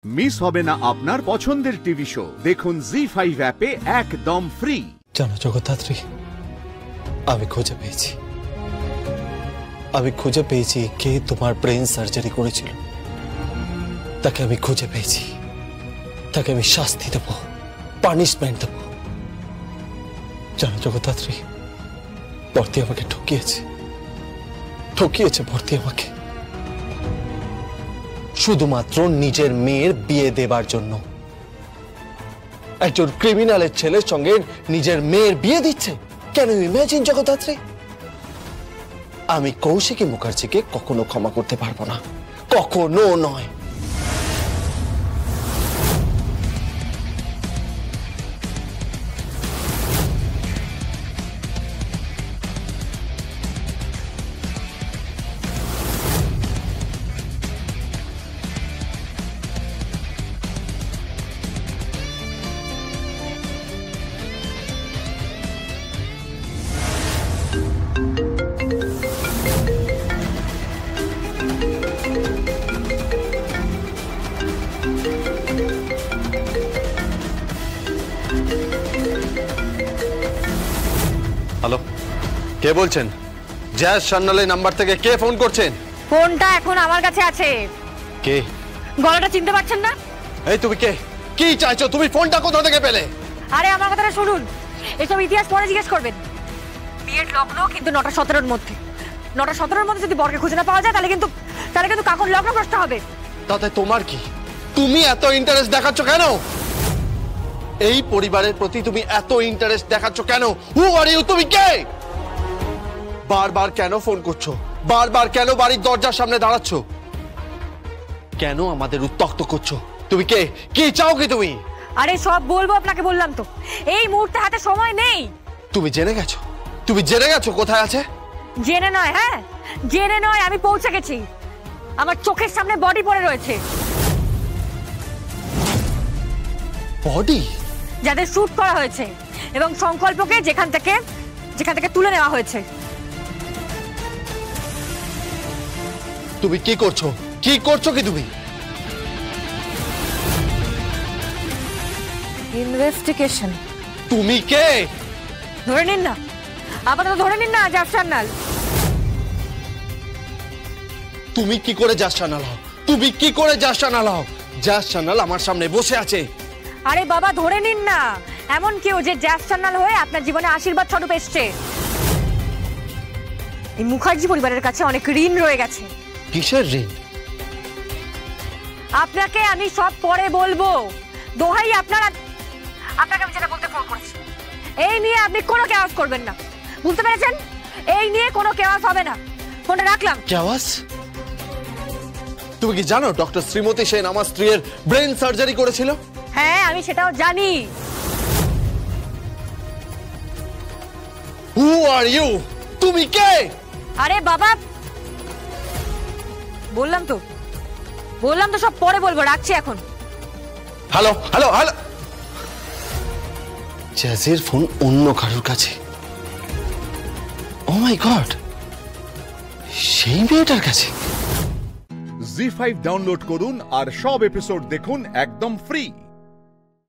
Miss হবে না আপনার পছন্দের টিভি শো। দেখুন জি5 অ্যাপে একদম ফ্রি। জানো জগদ্ধাত্রী, আমি খুঁজে পেয়েছি কে তোমার ব্রেন সার্জারি করেছিল। তাকে আমি খুঁজে পেয়েছি, তাকে আমি শাস্তি দেব, পানিশমেন্ট দেব। জানো জগদ্ধাত্রী, ভর্তি আমাকে ঠকিয়েছে ভর্তি আমাকে, শুধুমাত্র নিজের মেয়ের বিয়ে দেবার জন্য। একজন ক্রিমিনালের ছেলের সঙ্গে নিজের মেয়ের বিয়ে দিচ্ছে। কেন ইমাজিন জগদ্ধাত্রী? আমি কৌশিকী মুখার্জিকে কখনো ক্ষমা করতে পারবো না, কখনো নয়। হ্যালো, কে বলছেন? জ্যাজ সান্যালের নাম্বার থেকে কে ফোন করছেন? ফোনটা এখন আমার কাছে আছে। কে? গলাটা চিনতে পারছেন না? এই তুমি কে? কি চাইছো তুমি? ফোনটা কোথা থেকে পেলে? আরে আমার কথাটা শুনুন, এসব ইতিহাস পরে জিজ্ঞেস করবেন। বিয়ের লগ্ন কিন্তু 9টা 17-র মধ্যে। 9টা 17-র মধ্যে যদি বরকে খুঁজে না পাওয়া যায় তাহলে কিন্তু কাকুর লগ্ন প্রশ্ন হবে। তাতে তোমার কি? তুমি এত ইন্টারেস্ট দেখাচ্ছ কেন? এই পরিবারের প্রতি তুমি এত ইন্টারেস্ট দেখাচ্ছ কেন? হু আর ইউ? তুমি কে? বারবার কেন ফোন করছো? বারবার কেন বাড়ির দরজার সামনে দাঁড়াচ্ছ? কেন আমাদের উত্ত্যক্ত করছো? তুমি কে? কি চাও কি তুমি? আরে সব বলবো আপনাকে, বললাম তো এই মুহূর্তে হাতে সময় নেই। তুমি জেনে গেছো কোথায় আছে? জেনে নয়, হ্যাঁ জেনে নয়, আমি পৌঁছে গেছি। আমার চোখের সামনে বডি পড়ে রয়েছে। বডি? যাদের শুট করা হয়েছে এবং সংকল্পকে যেখান থেকে তুলে নেওয়া হয়েছে। তুমি কি করছো কি তুমি? ইনভেস্টিগেশন। তুমি কে? ধরে নিন না, আপাতত ধরে নিন না জ্যাজ সান্যাল। তুমি কি করে জ্যাজ সান্যাল হও? জ্যাজ সান্যাল আমার সামনে বসে আছে। আরে বাবা ধরে নিন না, এমন কেউ যে জ্যাজ সান্যাল হয়ে আপনার জীবনে আশীর্বাদ স্বরূপ এসছে। এই মুখার্জি পরিবারের কাছে অনেক ঋণ রয়ে গেছে। কিসের ঋণ? আপনাকে আমি সব পরে বলবো। দোহাই আপনাকে আমি যেটা বলতে ফোন করেছি, এই নিয়ে আপনি কোনো কেওয়াস করবেন না, বুঝতে পেরেছেন? এই নিয়ে কোনো কেওয়াস হবে না। ফোনটা রাখলাম। কেওয়াস? তুমি কি জানো ডক্টর শ্রীমতী সেন আমার স্ত্রীর ব্রেন সার্জারি করেছিল? হ্যাঁ আমি সেটাও জানি। হু আর ইউ? তুমি কে? আরে বাবা বললাম তো সব পরে বলবো, রাখছি এখন। হ্যালো। জ্যাজের ফোন অন্য কারোর কাছে। ও মাই গড, সেই মেয়েটার কাছে। জি5 ডাউনলোড করুন আর সব এপিসোড দেখুন একদম ফ্রি।